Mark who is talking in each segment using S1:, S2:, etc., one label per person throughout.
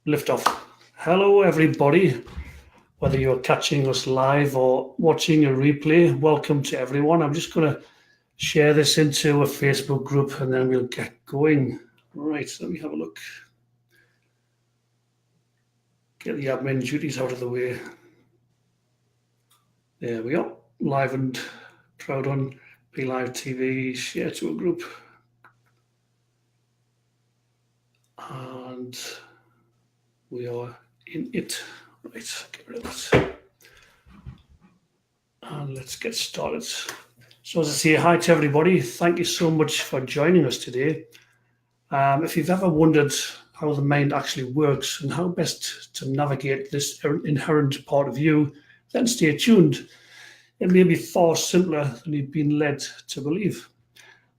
S1: Lift off. Hello, everybody. Whether you're catching us live or watching a replay, welcome to everyone. I'm just going to share this into a Facebook group and then we'll get going. Right, let me have a look. Get the admin duties out of the way. There we go. Live and proud on Be Live TV. Share to a group. And we are in it. Right, get rid of that. And let's get started. So, as I say, hi to everybody. Thank you so much for joining us today. If you've ever wondered how the mind actually works and how best to navigate this inherent part of you, then stay tuned. It may be far simpler than you've been led to believe.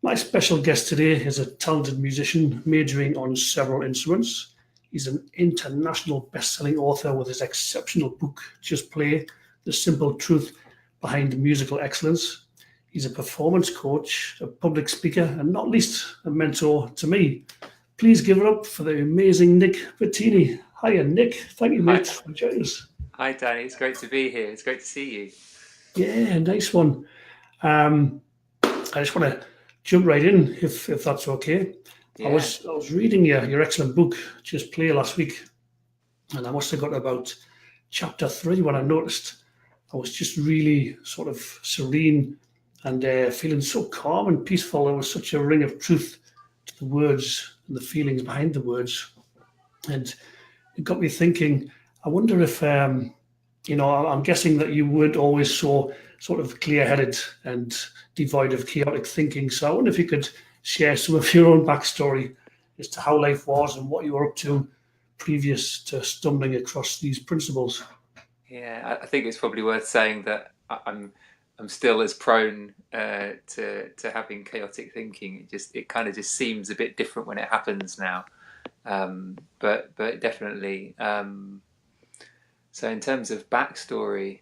S1: My special guest today is a talented musician majoring on several instruments. He's an international best-selling author with his exceptional book, Just Play: The Simple Truth Behind Musical Excellence. He's a performance coach, a public speaker, and not least, a mentor to me. Please give it up for the amazing Nick Bottini. Hiya, Nick. Thank you, mate, for joining us.
S2: Hi, Danny. It's great to be here. It's great to see you.
S1: Yeah, nice one. I just want to jump right in, if that's okay. I
S2: Yeah.
S1: was reading your excellent book, Just Play, last week, and I must have got to about chapter 3 when I noticed I was just really sort of serene and feeling so calm and peaceful. There was such a ring of truth to the words and the feelings behind the words, and it got me thinking. I wonder if I'm guessing that you weren't always so sort of clear-headed and devoid of chaotic thinking. So I wonder if you could share some of your own backstory as to how life was and what you were up to previous to stumbling across these principles.
S2: Yeah. I think it's probably worth saying that I'm still as prone to having chaotic thinking. It kind of just seems a bit different when it happens now. But definitely. So in terms of backstory,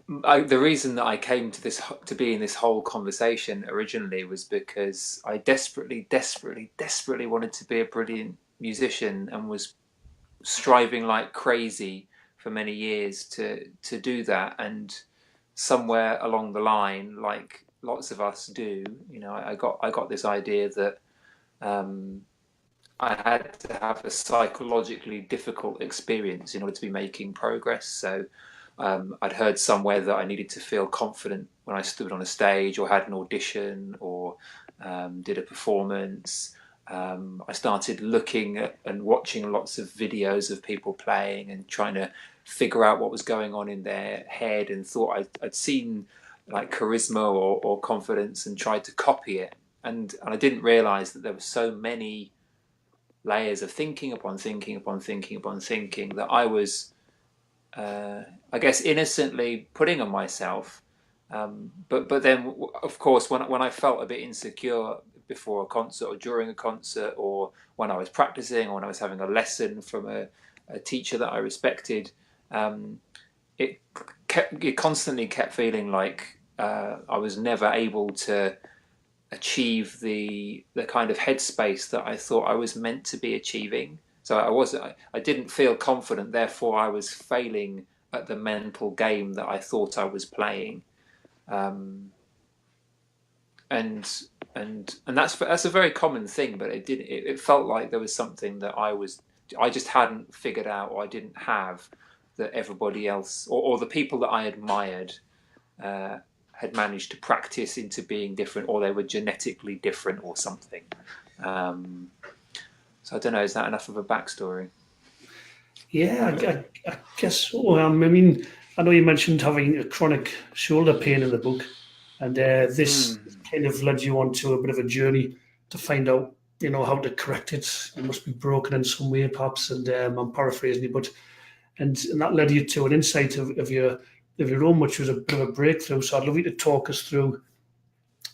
S2: the reason that I came to be in this whole conversation originally was because I desperately wanted to be a brilliant musician and was striving like crazy for many years to do that. And somewhere along the line, like lots of us do, I got this idea that I had to have a psychologically difficult experience in order to be making progress. So I'd heard somewhere that I needed to feel confident when I stood on a stage or had an audition or did a performance. I started looking at and watching lots of videos of people playing and trying to figure out what was going on in their head, and thought I'd seen like charisma or confidence and tried to copy it. And I didn't realize that there were so many layers of thinking upon thinking upon thinking upon thinking that I was, I guess, innocently putting on myself. But then, of course, when I felt a bit insecure before a concert or during a concert, or when I was practicing, or when I was having a lesson from a teacher that I respected, it constantly kept feeling like I was never able to achieve the kind of headspace that I thought I was meant to be achieving. So I didn't feel confident, therefore I was failing at the mental game that I thought I was playing. Um, and and that's a very common thing, but it felt like there was something that I just hadn't figured out, or I didn't have, that everybody else, or the people that I admired uh, had managed to practice into being different, or they were genetically different or something. Um, so I don't know, is that enough of a backstory?
S1: Yeah, I guess so. I know you mentioned having a chronic shoulder pain in the book, and this
S2: Mm.
S1: kind of led you on to a bit of a journey to find out, how to correct it. It must be broken in some way, perhaps. And I'm paraphrasing you, but and that led you to an insight of your own, which was a bit of a breakthrough. So I'd love you to talk us through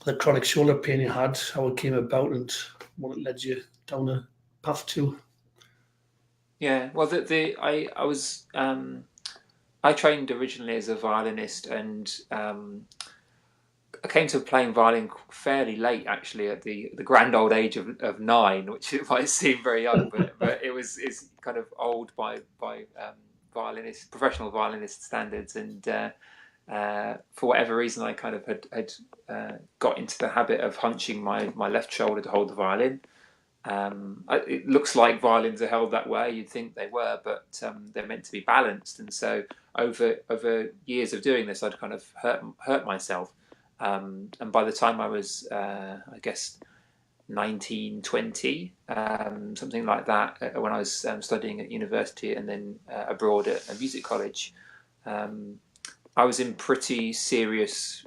S1: the chronic shoulder pain you had, how it came about, and what it led you down a path to.
S2: Yeah, well, I was I trained originally as a violinist, and I came to playing violin fairly late, actually, at the grand old age of 9, which it might seem very young, but it's kind of old by professional violinist standards, and for whatever reason, I kind of had got into the habit of hunching my left shoulder to hold the violin. It looks like violins are held that way. You'd think they were, but they're meant to be balanced. And so over years of doing this, I'd kind of hurt myself. And by the time I was, I guess, 19, 20, something like that, when I was studying at university and then abroad at a music college, I was in pretty serious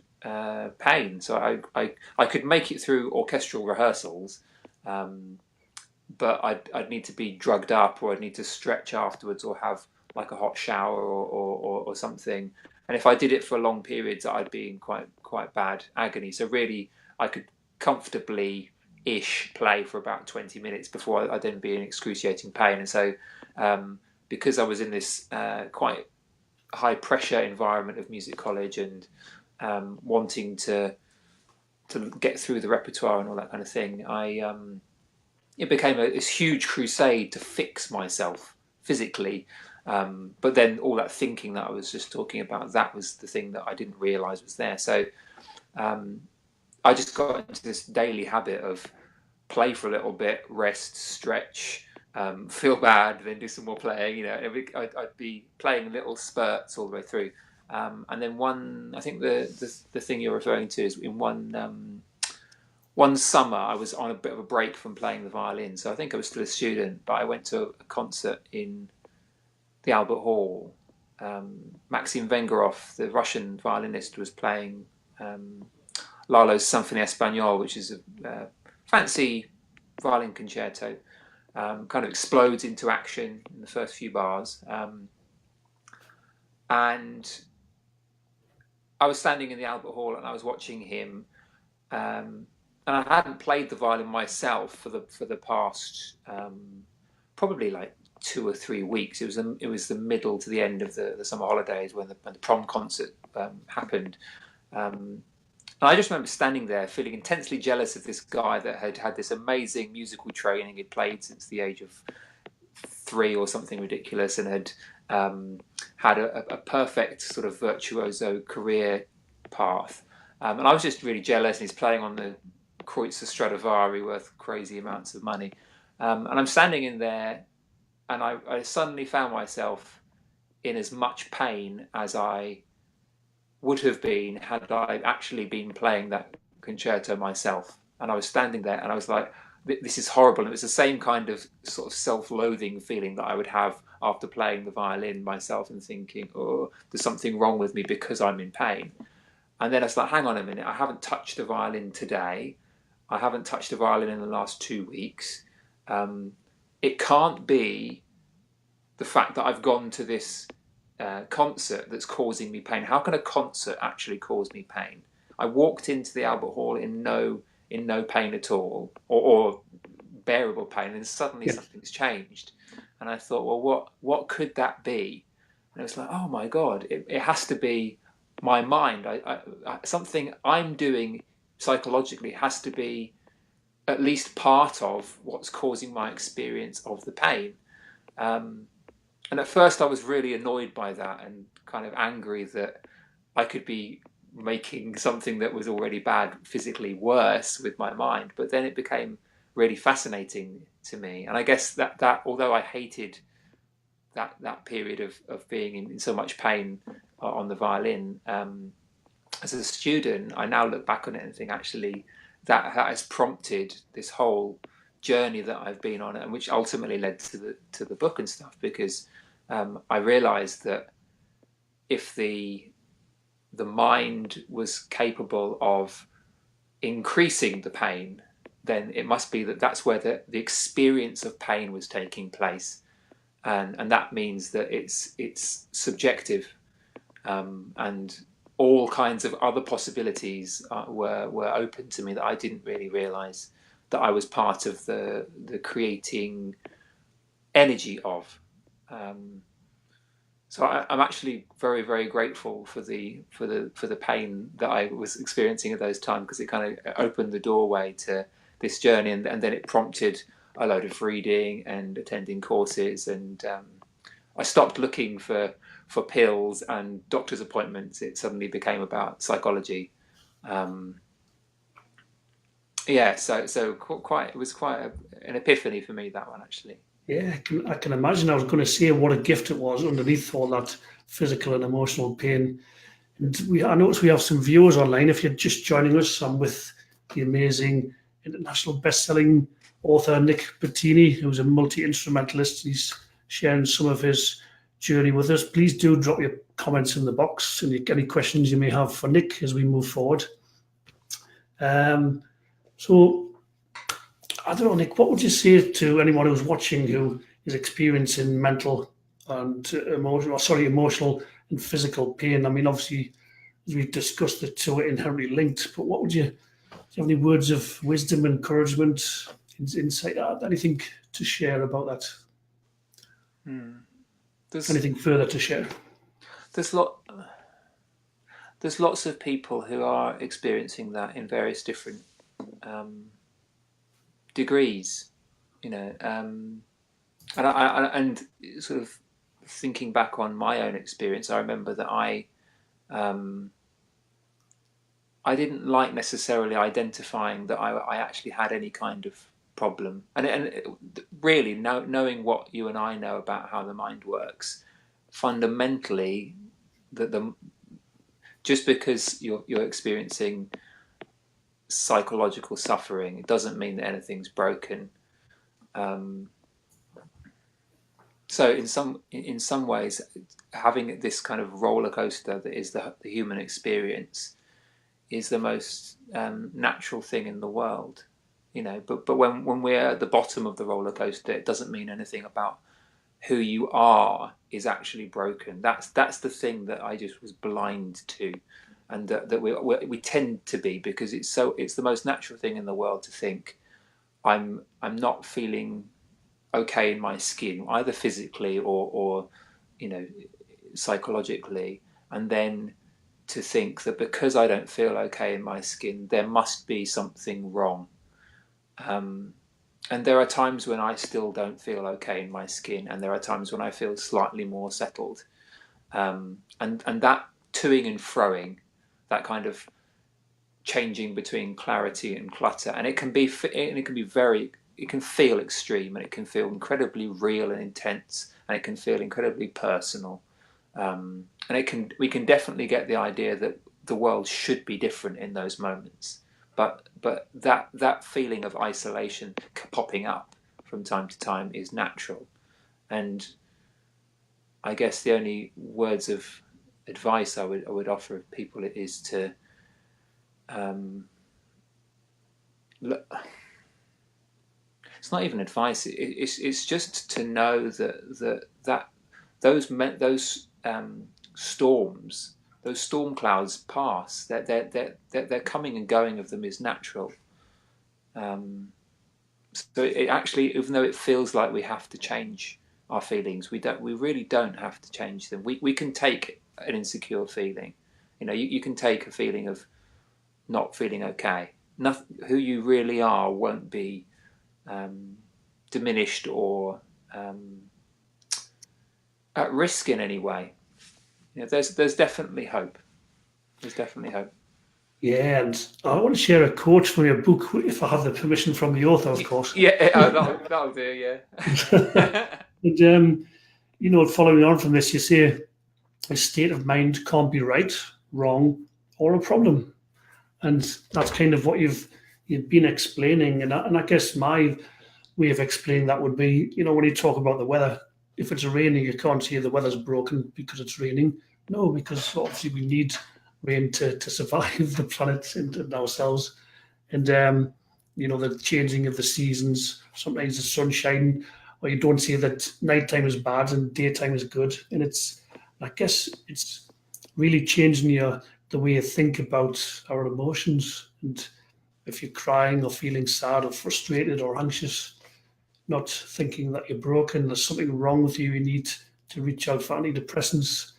S2: pain. So I could make it through orchestral rehearsals, but I'd need to be drugged up, or I'd need to stretch afterwards, or have like a hot shower or something. And if I did it for long periods, I'd be in quite bad agony. So really, I could comfortably play for about 20 minutes before I'd then be in excruciating pain. And so because I was in this quite high pressure environment of music college, and wanting to get through the repertoire and all that kind of thing, it became this huge crusade to fix myself physically. But then all that thinking that I was just talking about, that was the thing that I didn't realize was there. So I just got into this daily habit of play for a little bit, rest, stretch, feel bad, then do some more playing. You know, I'd be playing little spurts all the way through. And then I think the thing you're referring to is in one summer I was on a bit of a break from playing the violin. So I think I was still a student, but I went to a concert in the Albert Hall. Maxim Vengerov, the Russian violinist, was playing Lalo's Symphony Espagnole, which is a fancy violin concerto. Kind of explodes into action in the first few bars. And I was standing in the Albert Hall and I was watching him. And I hadn't played the violin myself for the past probably like 2 or 3 weeks. It was the middle to the end of the summer holidays when the prom concert happened. And I just remember standing there feeling intensely jealous of this guy that had this amazing musical training. He'd played since the age of 3 or something ridiculous, and had had a perfect sort of virtuoso career path. And I was just really jealous. And he's playing on the Kreutzer Stradivari, worth crazy amounts of money. And I'm standing in there, and I suddenly found myself in as much pain as I would have been had I actually been playing that concerto myself. And I was standing there and I was like, this is horrible. And it was the same kind of sort of self-loathing feeling that I would have after playing the violin myself, and thinking, oh, there's something wrong with me because I'm in pain. And then I was like, hang on a minute, I haven't touched a violin today. I haven't touched a violin in the last 2 weeks. It can't be the fact that I've gone to this concert that's causing me pain. How can a concert actually cause me pain? I walked into the Albert Hall in no pain at all, or bearable pain, and suddenly something's changed. And I thought, well, what could that be? And it was like, oh my God, it has to be my mind. Something I'm doing psychologically has to be at least part of what's causing my experience of the pain. And at first I was really annoyed by that, and kind of angry that I could be making something that was already bad physically worse with my mind. But then it became really fascinating to me. And I guess that although I hated that period of being in so much pain on the violin, as a student, I now look back on it and think, actually, that has prompted this whole journey that I've been on, and which ultimately led to the book and stuff. Because I realised that if the mind was capable of increasing the pain, then it must be that's where the experience of pain was taking place, and that means that it's subjective, and all kinds of other possibilities were open to me that I didn't really realise that I was part of the creating energy of. So I'm actually very, very grateful for the pain that I was experiencing at those times, because it kind of opened the doorway to this journey, and then it prompted a load of reading and attending courses, and I stopped looking for pills and doctor's appointments. It suddenly became about psychology. Um, yeah, so quite it was quite an epiphany for me, that one, actually.
S1: Yeah, I can imagine. I was going to say what a gift it was underneath all that physical and emotional pain. And I noticed we have some viewers online. If you're just joining us, I'm with the amazing international best-selling author Nick Bottini, who's a multi-instrumentalist. He's sharing some of his journey with us. Please do drop your comments in the box and any questions you may have for Nick as we move forward. Um, so I don't know, Nick, what would you say to anyone who's watching who is experiencing mental and emotional and physical pain? I mean, obviously, as we've discussed, the two are inherently linked, but what would you, do you have any words of wisdom, encouragement, insight, anything to share about that?
S2: Hmm. There's
S1: Anything further to share?
S2: there's lot there's lots of people who are experiencing that in various different um, degrees, you know, and sort of thinking back on my own experience, I remember that um, I didn't like necessarily identifying that I actually had any kind of problem, really knowing what you and I know about how the mind works, fundamentally, that the just because you're experiencing psychological suffering, it doesn't mean that anything's broken. Um, so in some ways, having this kind of roller coaster that is the human experience is the most natural thing in the world, you know. But when we're at the bottom of the roller coaster, it doesn't mean anything about who you are is actually broken. That's the thing that I just was blind to, and that we tend to be, because it's the most natural thing in the world to think I'm not feeling okay in my skin, either physically or you know, psychologically, and then to think that because I don't feel okay in my skin, there must be something wrong. Um, and there are times when I still don't feel okay in my skin, and there are times when I feel slightly more settled. And that toing and froing, that kind of changing between clarity and clutter, and it can feel extreme, and it can feel incredibly real and intense, and it can feel incredibly personal. And we can definitely get the idea that the world should be different in those moments. But that feeling of isolation popping up from time to time is natural. And I guess the only words of advice I would offer people is to um, look, it's not even advice. It's just to know that those storms, those storm clouds pass. That they're coming and going of them is natural. Um, so it actually, even though it feels like we have to change our feelings, we don't. We really don't have to change them. We can take an insecure feeling. You know, you can take a feeling of not feeling okay. Nothing, who you really are won't be um, diminished or um, at risk in any way. You know, there's definitely hope. There's definitely hope.
S1: Yeah, and I want to share a quote from your book, if I have the permission from the author, of course.
S2: Yeah, that'll do. Yeah.
S1: And, following on from this, you say a state of mind can't be right, wrong, or a problem. And that's kind of what you've been explaining. And I guess my way of explaining that would be, when you talk about the weather, if it's raining, you can't say the weather's broken because it's raining. No, because obviously we need rain to survive the planet and ourselves. And the changing of the seasons. Sometimes the sunshine, or you don't say that nighttime is bad and daytime is good. And I guess it's really changing the way you think about our emotions. And if you're crying or feeling sad or frustrated or anxious, not thinking that you're broken, there's something wrong with you. You need to reach out for antidepressants.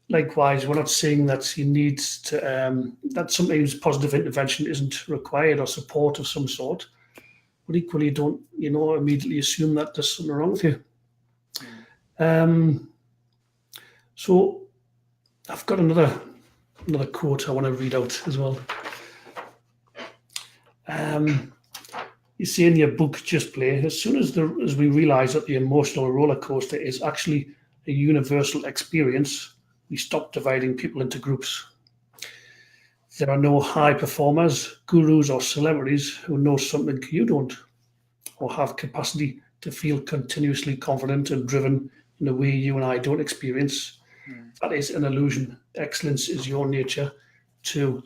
S1: Likewise, we're not saying that he needs to, that sometimes positive intervention isn't required or support of some sort, but equally don't, immediately assume that there's something wrong with you. So I've got another quote I want to read out as well. You see in your book, Just Play, as soon as we realise that the emotional roller coaster is actually a universal experience, we stop dividing people into groups. There are no high performers, gurus, or celebrities who know something you don't, or have capacity to feel continuously confident and driven in a way you and I don't experience. That is an illusion. Excellence is your nature too.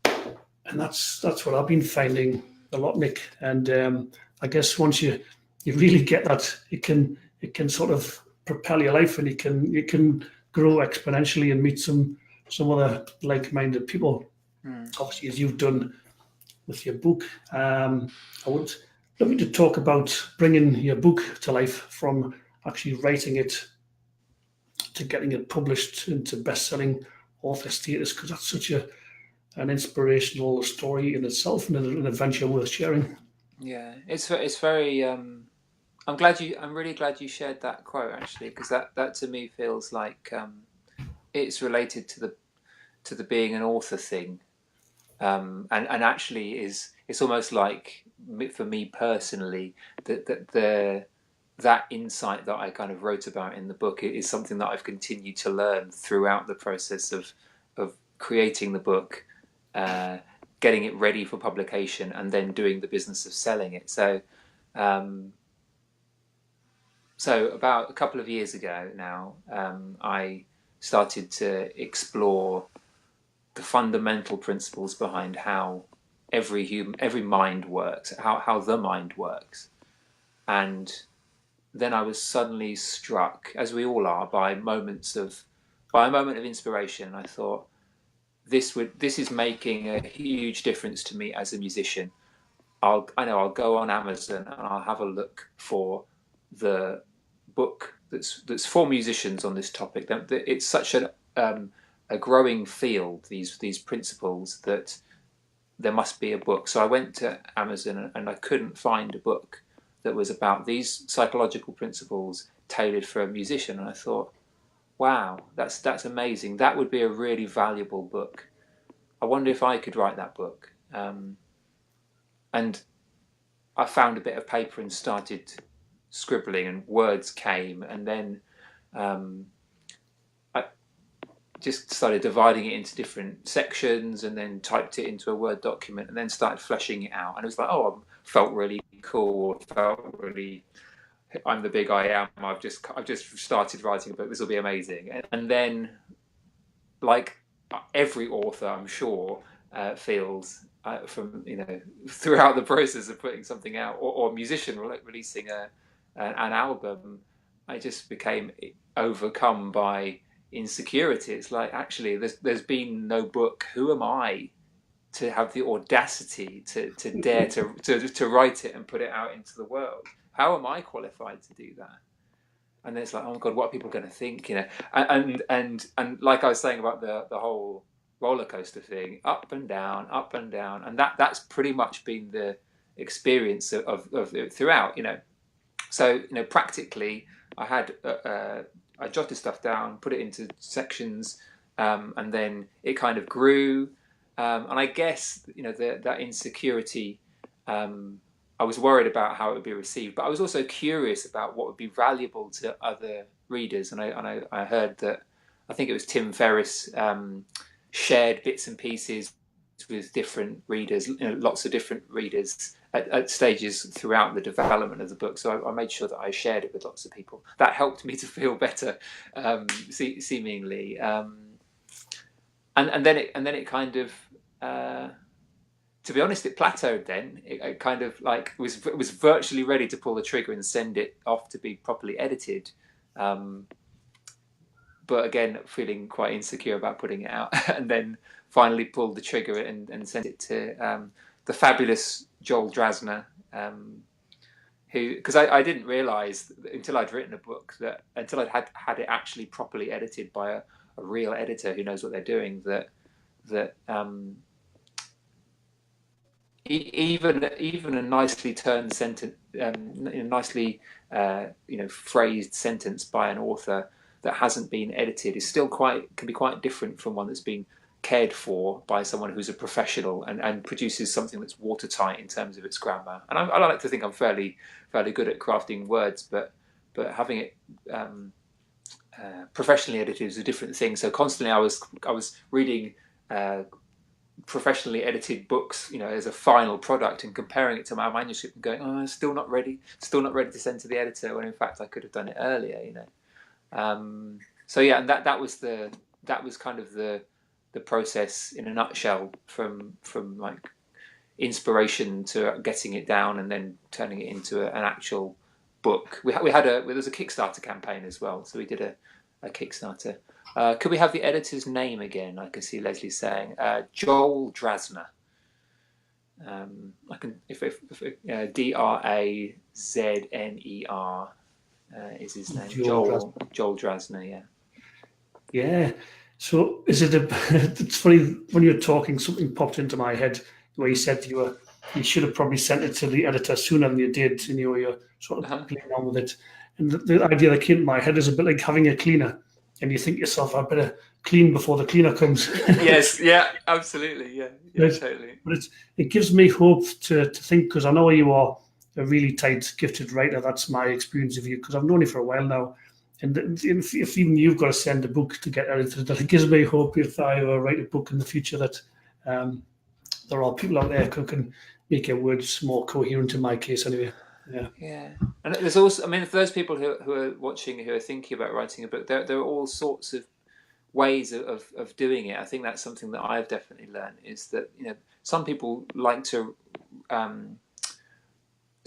S1: And that's what I've been finding a lot, Nick. And I guess once you really get that, it can sort of propel your life, and you can grow exponentially and meet some other like-minded people. Obviously, as you've done with your book. I would love you to talk about bringing your book to life, from actually writing it to getting it published into best-selling author status, because that's such an inspirational story in itself, and an adventure worth sharing.
S2: Yeah, it's very. I'm really glad you shared that quote, actually, because that to me feels like it's related to the being an author thing, and actually it's almost like, for me personally, that insight that I kind of wrote about in the book is something that I've continued to learn throughout the process of creating the book, getting it ready for publication, and then doing the business of selling it. So about a couple of years ago now, I started to explore the fundamental principles behind how every mind works, how the mind works. And then I was suddenly struck, as we all are, by a moment of inspiration. I thought, this is making a huge difference to me as a musician. I'll go on Amazon and I'll have a look for the book that's for musicians on this topic. It's such a growing field, these principles, that there must be a book. So I went to Amazon and I couldn't find a book that was about these psychological principles tailored for a musician. And I thought, wow, that's amazing. That would be a really valuable book. I wonder if I could write that book. And I found a bit of paper and started scribbling, and words came, and then I just started dividing it into different sections, and then typed it into a Word document, and then started fleshing it out. And it was like, oh, I felt really cool. I'm the big I am. I've just started writing a book. This will be amazing. And then, like every author, I'm sure, feels from throughout the process of putting something out, or a musician releasing an album, I just became overcome by insecurity. It's like, actually, there's been no book. Who am I to have the audacity to dare to write it and put it out into the world? How am I qualified to do that? And then it's like, oh my God, what are people going to think? And like I was saying about the whole roller coaster thing, up and down, and that's pretty much been the experience of it throughout. So practically, I jotted stuff down, put it into sections, and then it kind of grew. And I guess that insecurity. I was worried about how it would be received, but I was also curious about what would be valuable to other readers. And I heard that, I think it was Tim Ferriss, shared bits and pieces with different readers, lots of different readers at stages throughout the development of the book. So I made sure that I shared it with lots of people. That helped me to feel better, seemingly. And then it kind of, to be honest, it plateaued then. It kind of like was virtually ready to pull the trigger and send it off to be properly edited. But again, feeling quite insecure about putting it out, and then finally pulled the trigger and sent it to the fabulous Joel Drasner, because I didn't realise until I'd written a book, that until I'd had it actually properly edited by a real editor who knows what they're doing, that even a nicely turned sentence, nicely phrased sentence by an author that hasn't been edited is still can be quite different from one that's been cared for by someone who's a professional and produces something that's watertight in terms of its grammar. And I like to think I'm fairly good at crafting words, but having it professionally edited is a different thing. So constantly I was reading professionally edited books, as a final product, and comparing it to my manuscript and going, oh, I'm still not ready to send to the editor, when in fact I could have done it earlier. So yeah, and that was kind of the process in a nutshell, from like inspiration to getting it down and then turning it into an actual book. There was a Kickstarter campaign as well, so we did a Kickstarter. Could we have the editor's name again? I can see Leslie saying Joel Drasner. I can if Drazner is his name. Joel Drasner. Yeah.
S1: Yeah. So is it it's funny, when you're talking, something popped into my head where you said you should have probably sent it to the editor sooner than you did, and you're sort of playing on with it. And the idea that came to my head is a bit like having a cleaner, and you think to yourself, I better clean before the cleaner comes.
S2: Yes, yeah, absolutely, yeah, totally.
S1: But it gives me hope to think, because I know you are a really tight, gifted writer. That's my experience of you, because I've known you for a while now. And if even you've got to send a book to get edited, that it gives me hope, if I ever write a book in the future, that there are people out there who can make your words more coherent, in my case anyway.
S2: Yeah. And there's also, for those people who are watching, who are thinking about writing a book, there are all sorts of ways of doing it. I think that's something that I've definitely learned, is that some people like to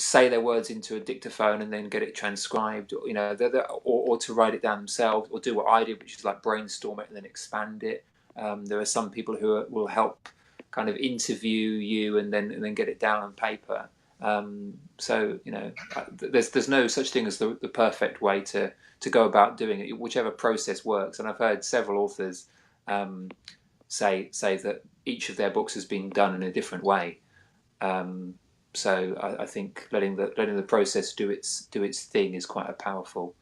S2: say their words into a dictaphone and then get it transcribed, or to write it down themselves, or do what I did, which is like brainstorm it and then expand it. There are some people who will help kind of interview you and then get it down on paper. So there's no such thing as the perfect way to go about doing it, whichever process works. And I've heard several authors say that each of their books has been done in a different way. So I think letting the process do its thing is quite a powerful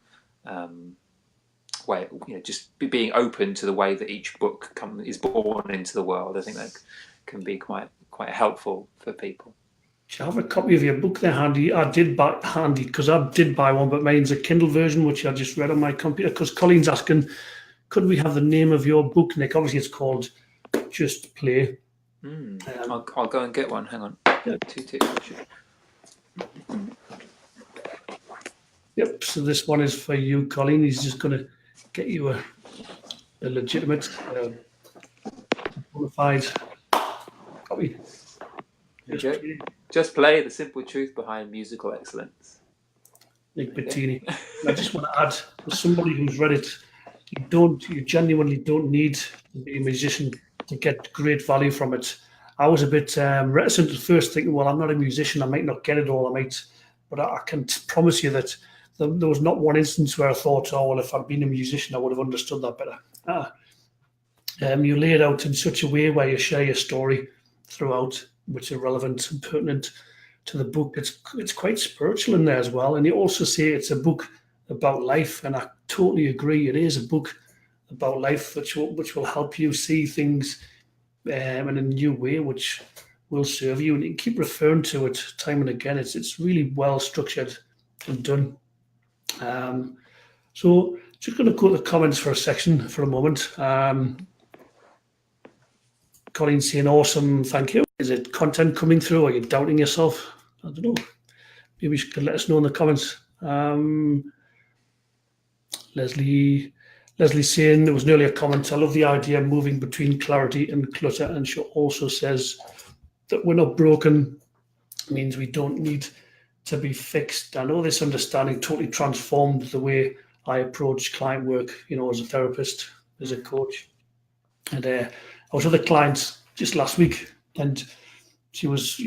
S2: way. Just being open to the way that each book is born into the world. I think that can be quite helpful for people.
S1: Do you have a copy of your book there handy? I did buy handy, because I did buy one, but mine's a Kindle version, which I just read on my computer. Because Colleen's asking, could we have the name of your book, Nick? Obviously, it's called Just Play.
S2: I'll go and get one. Hang on. Yeah.
S1: Yep. So this one is for you, Colleen. He's just going to get you a legitimate, bona fide copy.
S2: Just Play: The Simple Truth Behind Musical Excellence.
S1: Nick Bottini. I just want to add, for somebody who's read it, you genuinely don't need to be a musician to get great value from it. I was a bit reticent at first, thinking, well, I'm not a musician, I might not get it all, but I can promise you that there was not one instance where I thought, oh, well, if I'd been a musician, I would have understood that better. You lay it out in such a way where you share your story throughout, which is relevant and pertinent to the book. It's quite spiritual in there as well. And you also say it's a book about life, and I totally agree. It is a book about life, which will help you see things in a new way, which will serve you. And you keep referring to it time and again. It's really well structured and done. So just going to go to the comments for a moment. Colleen saying, awesome, thank you. Is it content coming through? Are you doubting yourself? I don't know. Maybe you could let us know in the comments. Leslie saying, there was an earlier comment, I love the idea of moving between clarity and clutter. And she also says that we're not broken means we don't need to be fixed. I know this understanding totally transformed the way I approach client work, as a therapist, as a coach. And I was with a client just last week, and she was,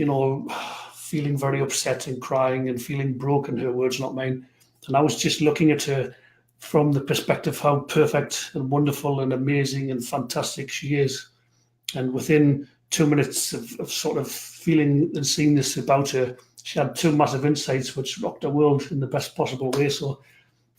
S1: feeling very upset and crying and feeling broken, her words, not mine. And I was just looking at her from the perspective how perfect and wonderful and amazing and fantastic she is. And within 2 minutes of sort of feeling and seeing this about her, she had two massive insights which rocked her world in the best possible way. So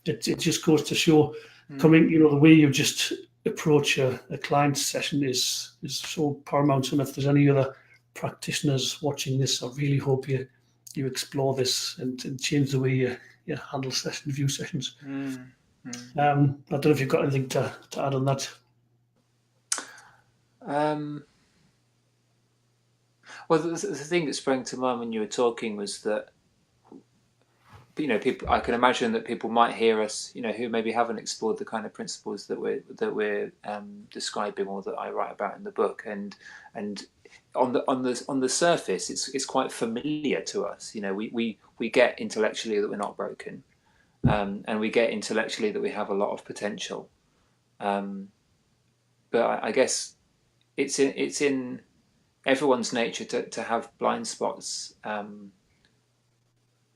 S1: it just goes to show, coming, the way you just approach a client session is so paramount. And if there's any other practitioners watching this, I really hope you explore this and change the way you handle view sessions. I don't know if you've got anything to add on that.
S2: Well, the thing that sprang to mind when you were talking was that, people. I can imagine that people might hear us, who maybe haven't explored the kind of principles that we're describing or that I write about in the book, and on the surface, it's quite familiar to us. We get intellectually that we're not broken, and we get intellectually that we have a lot of potential. But I guess it's in everyone's nature to have blind spots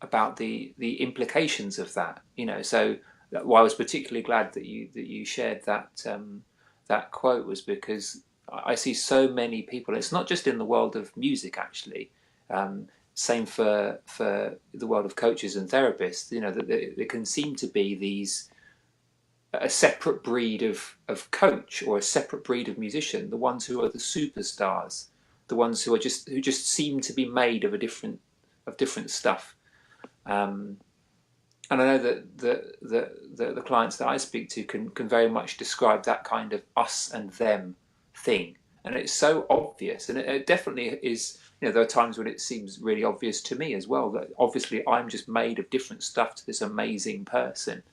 S2: about the implications of that. So why I was particularly glad that you shared that quote was because I see so many people. It's not just in the world of music, actually. Same for the world of coaches and therapists. That there can seem to be a separate breed of coach or a separate breed of musician. The ones who are the superstars, the ones who just seem to be made of different stuff. And I know that the clients that I speak to can very much describe that kind of us and them thing, and it's so obvious, and it definitely is. There are times when it seems really obvious to me as well that obviously I'm just made of different stuff to this amazing person.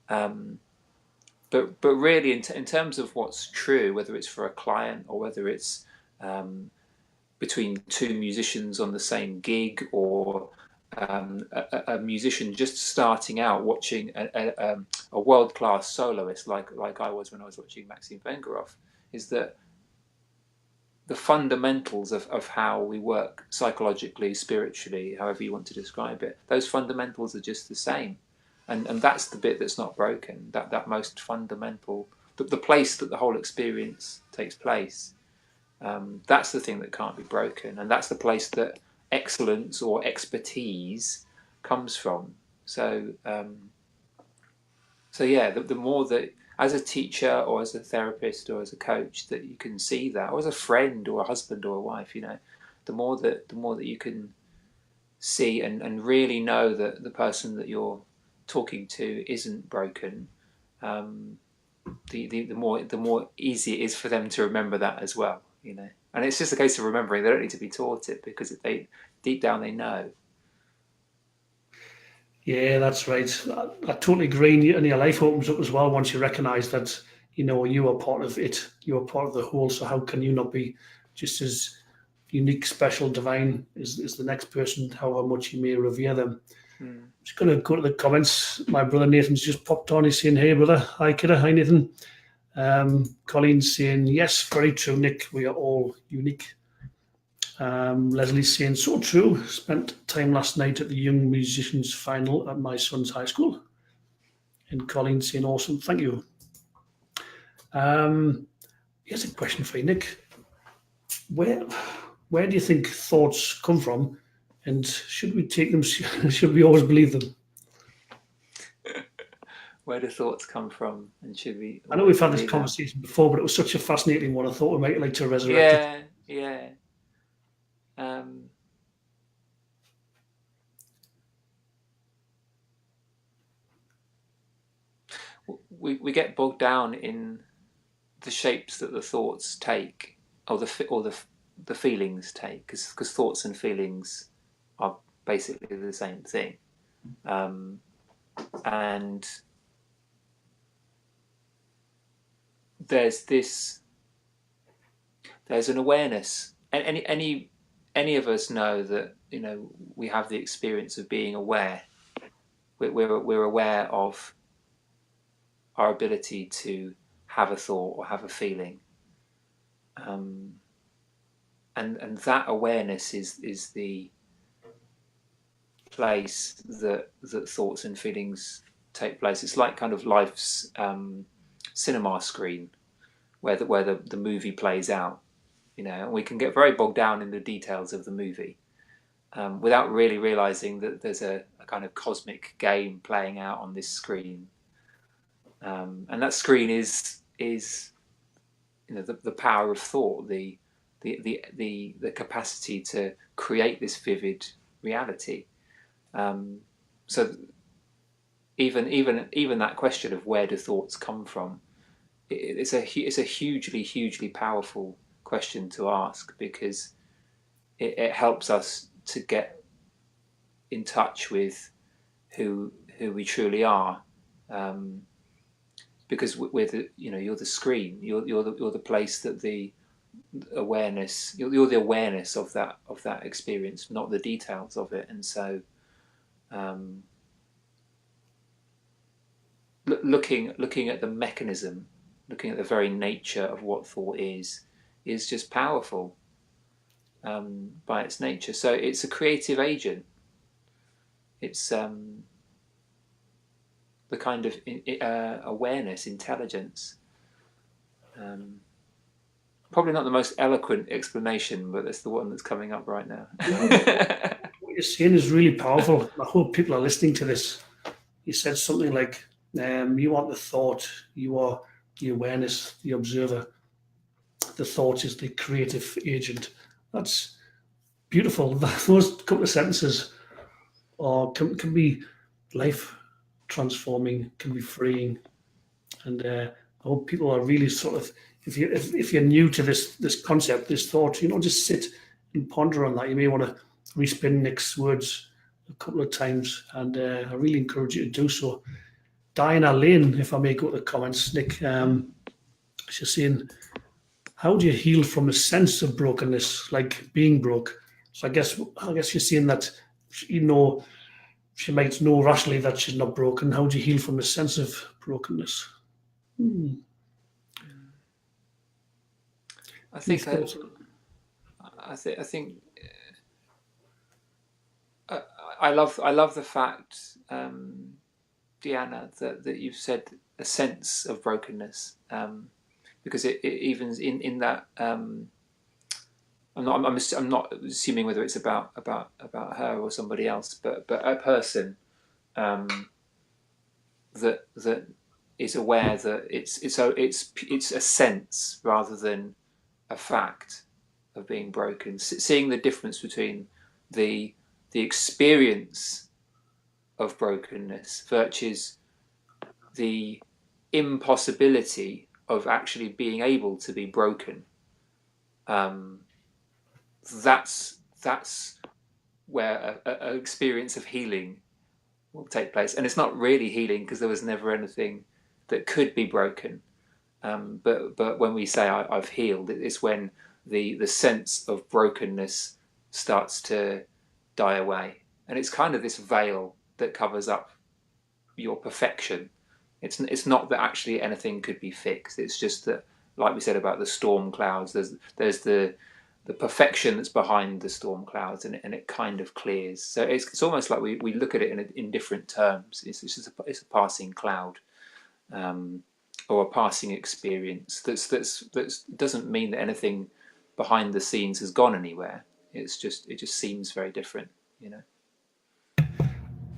S2: But really, in terms of what's true, whether it's for a client or whether it's between two musicians on the same gig, or a musician just starting out watching a world-class soloist like I was when I was watching Maxim Vengerov, is that the fundamentals of how we work psychologically, spiritually, however you want to describe it, those fundamentals are just the same. And that's the bit that's not broken, that most fundamental, the place that the whole experience takes place. That's the thing that can't be broken, and that's the place that excellence or expertise comes from. So yeah, the more that as a teacher or as a therapist or as a coach that you can see that, or as a friend or a husband or a wife, the more that you can see and really know that the person that you're talking to isn't broken, the more easy it is for them to remember that as well. And it's just a case of remembering. They don't need to be taught it, because deep down they know.
S1: Yeah, that's right. I totally agree. And your life opens up as well once you recognise that, you are part of it. You are part of the whole. So how can you not be just as unique, special, divine as the next person, however much you may revere them? I'm just going to go to the comments. My brother Nathan's just popped on. He's saying, "Hey, brother. Hi, kiddo. Hi, Nathan." Colleen's saying, "Yes, very true, Nick. We are all unique." Leslie's saying, "So true. Spent time last night at the Young Musicians Final at my son's high school." And Colleen's saying, "Awesome. Thank you." Here's a question for you, Nick. Where do you think thoughts come from? And should we take them? Should we always believe them?
S2: Where do thoughts come from, and should we?
S1: I know we've had this conversation before, but it was such a fascinating one. I thought we might like to resurrect it.
S2: Yeah. We get bogged down in the shapes that the thoughts take, or the feelings take, because thoughts and feelings are basically the same thing, and there's an awareness. Any of us know that we have the experience of being aware. We're aware of our ability to have a thought or have a feeling, and that awareness is the place that thoughts and feelings take place. It's like kind of life's cinema screen where the movie plays out, and we can get very bogged down in the details of the movie without really realizing that there's a kind of cosmic game playing out on this screen, and that screen is the power of thought, the capacity to create this vivid reality. So even that question of where do thoughts come from, it's a hugely powerful question to ask, because it helps us to get in touch with who we truly are, because you're the screen, you're the place that the awareness, you're the awareness of that experience, not the details of it. And so looking at the mechanism, looking at the very nature of what thought is just powerful by its nature. So it's a creative agent. It's the kind of awareness, intelligence. Probably not the most eloquent explanation, but that's the one that's coming up right now.
S1: What you're saying is really powerful. I hope people are listening to this. You said something like, you want the thought, you are the awareness, the observer. The thought is the creative agent. That's beautiful. Those couple of sentences can be life transforming, can be freeing. And I hope people are really sort of, if you're new to this concept, this thought, just sit and ponder on that. You may want to respin Nick's words a couple of times, and I really encourage you to do so. Diana Lane, if I may go to the comments, Nick, she's saying, how do you heal from a sense of brokenness, like being broke? So I guess you're saying that, she might know rationally that she's not broken. How do you heal from a sense of brokenness?
S2: I think I love the fact, Deanna, that you've said a sense of brokenness, because it even in that I'm not assuming whether it's about her or somebody else, but a person that is aware that it's a sense rather than a fact of being broken, seeing the difference between the experience of brokenness versus the impossibility of actually being able to be broken. That's where an experience of healing will take place, and it's not really healing because there was never anything that could be broken. But when we say I've healed, it's when the sense of brokenness starts to die away, and it's kind of this veil that covers up your perfection. It's not that actually anything could be fixed. It's just that, like we said about the storm clouds, there's the perfection that's behind the storm clouds, and it kind of clears. So it's almost like we look at it in different terms. It's a passing cloud, or a passing experience. That doesn't mean that anything behind the scenes has gone anywhere. It just seems very different,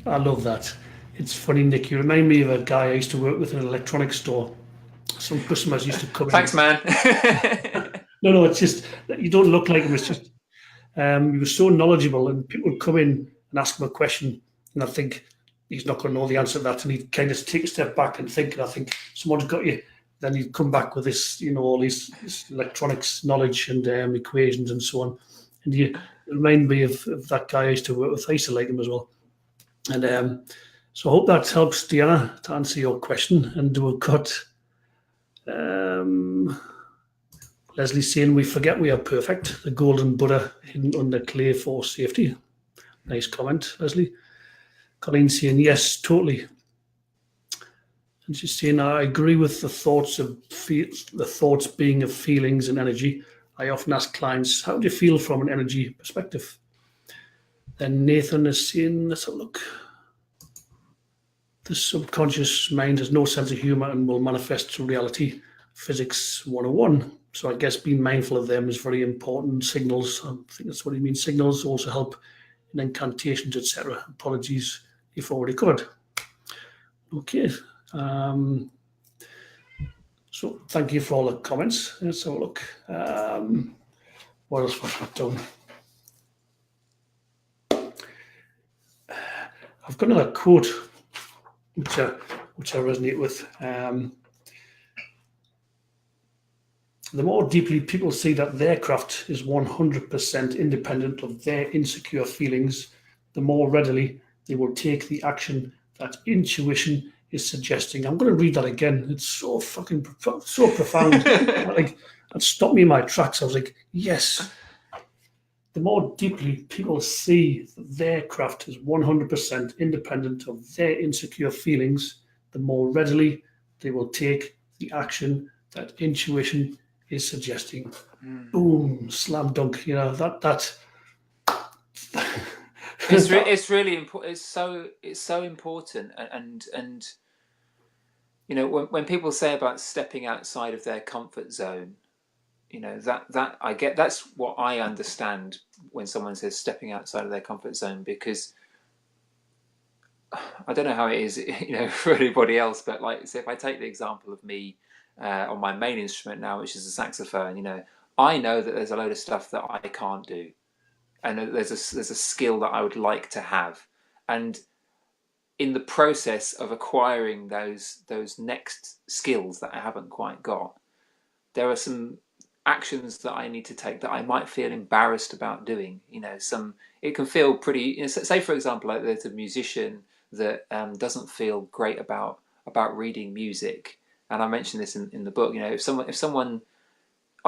S1: I love that. It's funny, Nick. You remind me of a guy I used to work with in an electronics store. Some customers used to come in.
S2: Thanks, man.
S1: No, it's just that you don't look like him. It's just he was so knowledgeable, and people would come in and ask him a question, and I think he's not going to know the answer to that, and he'd kind of take a step back and think, and I think someone's got you. Then he'd come back with this, all this electronics knowledge and equations and so on. And you remind me of that guy I used to work with. I used to like him as well. And so I hope that helps, Deanna, to answer your question. And we've got Leslie saying, we forget we are perfect. The golden Buddha hidden under clay for safety. Nice comment, Leslie. Colleen saying, yes, totally. And she's saying, I agree with the thoughts being of feelings and energy. I often ask clients, how do you feel from an energy perspective? Then Nathan is saying, let's have a look. The subconscious mind has no sense of humor and will manifest through reality. Physics 101. So I guess being mindful of them is very important. Signals, I think that's what he means. Signals also help in incantations, etc. Apologies if already covered. Okay. So thank you for all the comments. Let's have a look. What else was I done? I've got another quote which I resonate with. The more deeply people see that their craft is 100% independent of their insecure feelings, the more readily they will take the action that intuition is suggesting. I'm going to read that again. It's so fucking so profound. Like, it stopped me in my tracks. I was like, yes. The more deeply people see that their craft is 100% independent of their insecure feelings, the more readily they will take the action that intuition is suggesting. Boom, slam dunk. You know that.
S2: It's really important. It's so important, and you know, when people say about stepping outside of their comfort zone, you know, that I get, that's what I understand when someone says stepping outside of their comfort zone, because I don't know how it is, you know, for anybody else, but like, say if I take the example of me on my main instrument now, which is a saxophone, you know, I know that there's a load of stuff that I can't do, and there's a skill that I would like to have, and in the process of acquiring those next skills that I haven't quite got, there are some actions that I need to take that I might feel embarrassed about doing. You know, it can feel pretty. You know, say for example, like there's a musician that doesn't feel great about reading music, and I mentioned this in the book. You know, if someone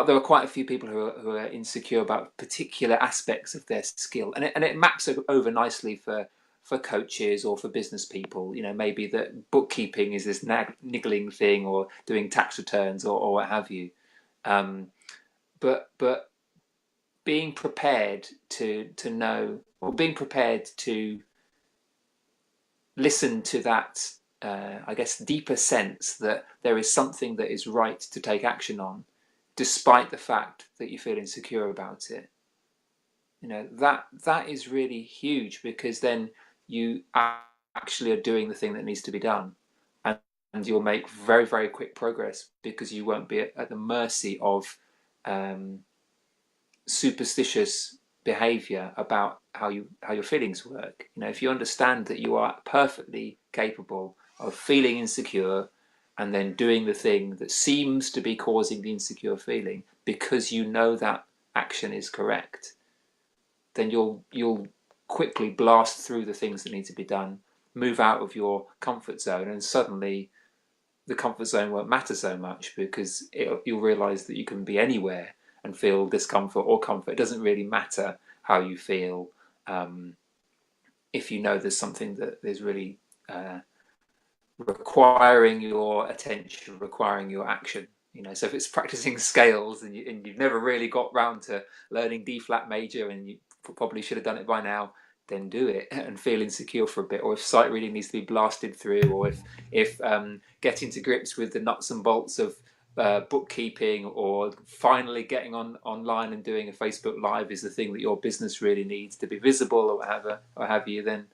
S2: there are quite a few people who are insecure about particular aspects of their skill, and it maps over nicely for coaches or for business people. You know, maybe that bookkeeping is this niggling thing, or doing tax returns, or what have you. But being prepared to know, or being prepared to listen to that, I guess, deeper sense that there is something that is right to take action on, despite the fact that you feel insecure about it. You know, that is really huge, because then you actually are doing the thing that needs to be done, and you'll make very, very quick progress, because you won't be at the mercy of superstitious behavior about how your feelings work. You know, if you understand that you are perfectly capable of feeling insecure and then doing the thing that seems to be causing the insecure feeling, because you know that action is correct, then you'll quickly blast through the things that need to be done, move out of your comfort zone, and suddenly the comfort zone won't matter so much, because you'll realize that you can be anywhere and feel discomfort or comfort. It doesn't really matter how you feel, if you know there's something that is really requiring your attention, requiring your action. You know, so if it's practicing scales and you've never really got round to learning D flat major, and you probably should have done it by now, then do it and feel insecure for a bit. Or if sight reading needs to be blasted through, or if getting to grips with the nuts and bolts of bookkeeping, or finally getting online and doing a Facebook Live is the thing that your business really needs to be visible, or whatever, or have you, then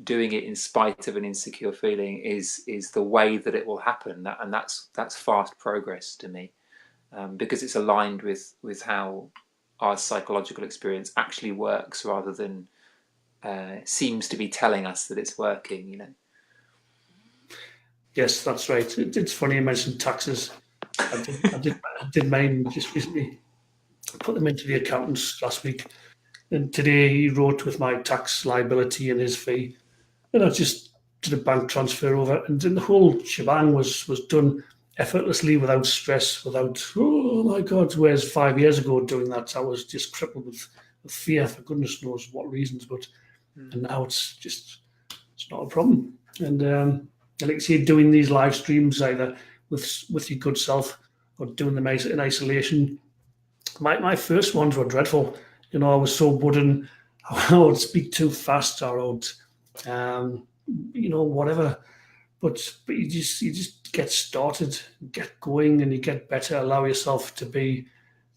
S2: doing it in spite of an insecure feeling is the way that it will happen. And that's fast progress to me, because it's aligned with how our psychological experience actually works, rather than seems to be telling us that it's working, you know.
S1: Yes, that's right. It's funny you mentioned taxes. I did mine just recently. Put them into the accountants last week, and today he wrote with my tax liability and his fee, and I just did a bank transfer over, and then the whole shebang was done effortlessly, without stress, without, oh my God, whereas 5 years ago doing that, I was just crippled with fear for goodness knows what reasons. But and now it's not a problem. And like I say, doing these live streams either with your good self, or doing them in isolation. My first ones were dreadful. You know, I was so wooden. I would speak too fast, or I would, whatever. But you just get started, get going, and you get better. Allow yourself to be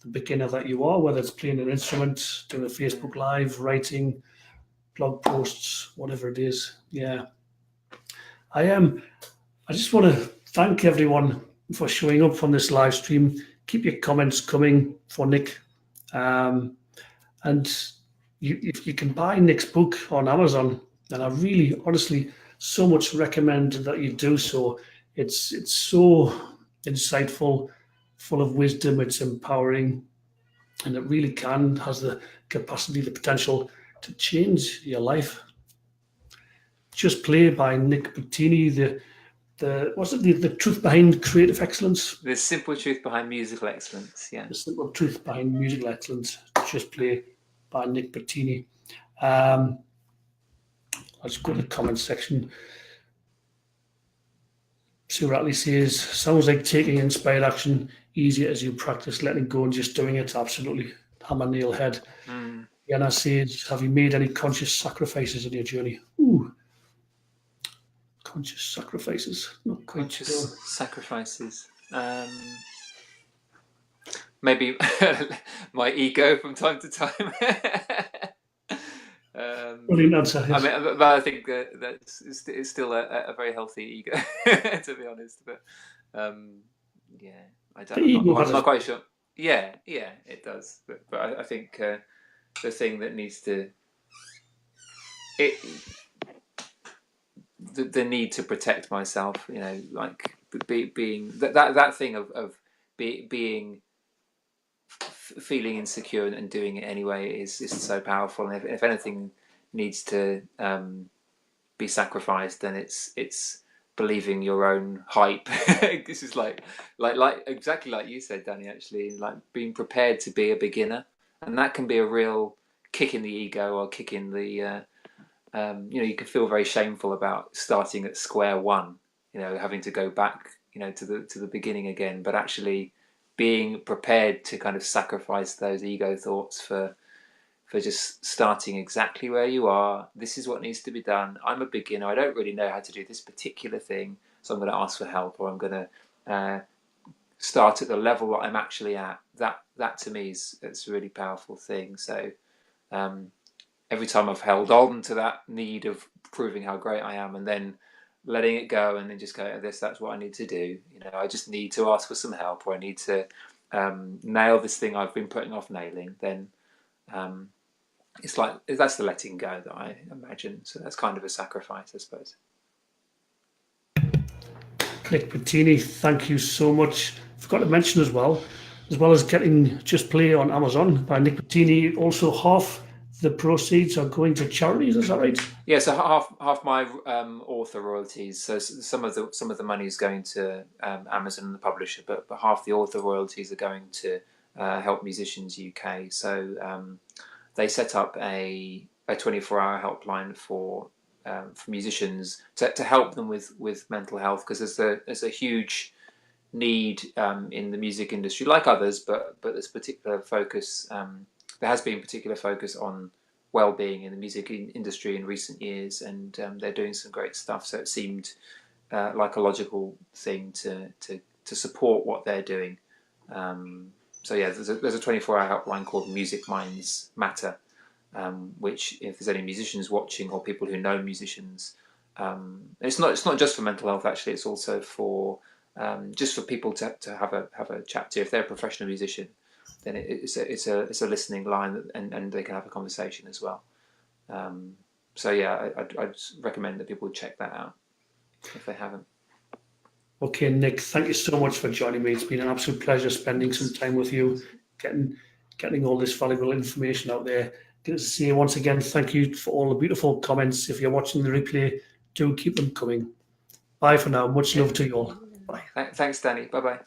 S1: the beginner that you are, whether it's playing an instrument, doing a Facebook
S2: Mm.
S1: Live, writing blog posts, whatever it is. Yeah, I am. I just want to thank everyone for showing up on this live stream. Keep your comments coming for Nick. Um, and if you can buy Nick's book on Amazon, and I really, honestly, so much recommend that you do so. It's so insightful, full of wisdom. It's empowering, and it really has the capacity, the potential to change your life. Just Play by Nick Bottini. The what's it? The truth behind creative excellence.
S2: The simple truth behind musical excellence. Yeah.
S1: The simple truth behind musical excellence. Just Play by Nick Bottini. I'll just go to the comment section. Sue Ratley says, sounds like taking inspired action easier as you practice letting go and just doing it. Absolutely. Hammer nail head.
S2: Mm.
S1: Yana says, have you made any conscious sacrifices in your journey? Ooh. Conscious sacrifices. Not quite
S2: Conscious
S1: sure.
S2: sacrifices. Maybe my ego from time to time.
S1: Brilliant answer.
S2: I
S1: Yes.
S2: mean, but I think it's still a very healthy ego, to be honest. But yeah,
S1: The ego
S2: I'm
S1: has
S2: not quite sure. Yeah, it does. But I think the thing that needs to the need to protect myself, like being that thing of being feeling insecure and doing it anyway is so powerful. And if anything needs to be sacrificed, then it's believing your own hype. This is like exactly like you said, Danny. Actually, like being prepared to be a beginner, and that can be a real kick in the ego or kick in the. You can feel very shameful about starting at square one. Having to go back, to the beginning again. But actually, being prepared to kind of sacrifice those ego thoughts for just starting exactly where you are. This is what needs to be done. I'm a beginner. I don't really know how to do this particular thing, so I'm going to ask for help, or I'm going to start at the level that I'm actually at. That to me it's a really powerful thing. So every time I've held on to that need of proving how great I am, and then letting it go, and then just go, that's what I need to do. I just need to ask for some help, or I need to nail this thing I've been putting off nailing. Then it's like that's the letting go that I imagine. So that's kind of a sacrifice, I suppose.
S1: Nick Bottini, thank you so much. Forgot to mention as well as getting Just Play on Amazon by Nick Bottini, also half the proceeds are going to charities. Is that right?
S2: Yeah, so half my author royalties. So some of the money is going to Amazon and the publisher, but half the author royalties are going to Help Musicians UK. So they set up a 24-hour helpline for musicians to help them with mental health, because there's a huge need in the music industry, like others, but there's particular focus. There has been particular focus on well-being in the music industry in recent years, and they're doing some great stuff. So it seemed like a logical thing to support what they're doing. So yeah, there's a 24-hour helpline called Music Minds Matter, which, if there's any musicians watching or people who know musicians, it's not just for mental health. Actually, it's also for just for people to have a chat to. If they're a professional musician, then it's a listening line, and they can have a conversation as well. So yeah, I'd recommend that people check that out if they haven't.
S1: Okay, Nick, thank you so much for joining me. It's been an absolute pleasure spending some time with you, getting all this valuable information out there. Good to see you once again. Thank you for all the beautiful comments. If you're watching the replay, do keep them coming. Bye for now. Much love to you all. Bye.
S2: Thanks, Danny. Bye bye.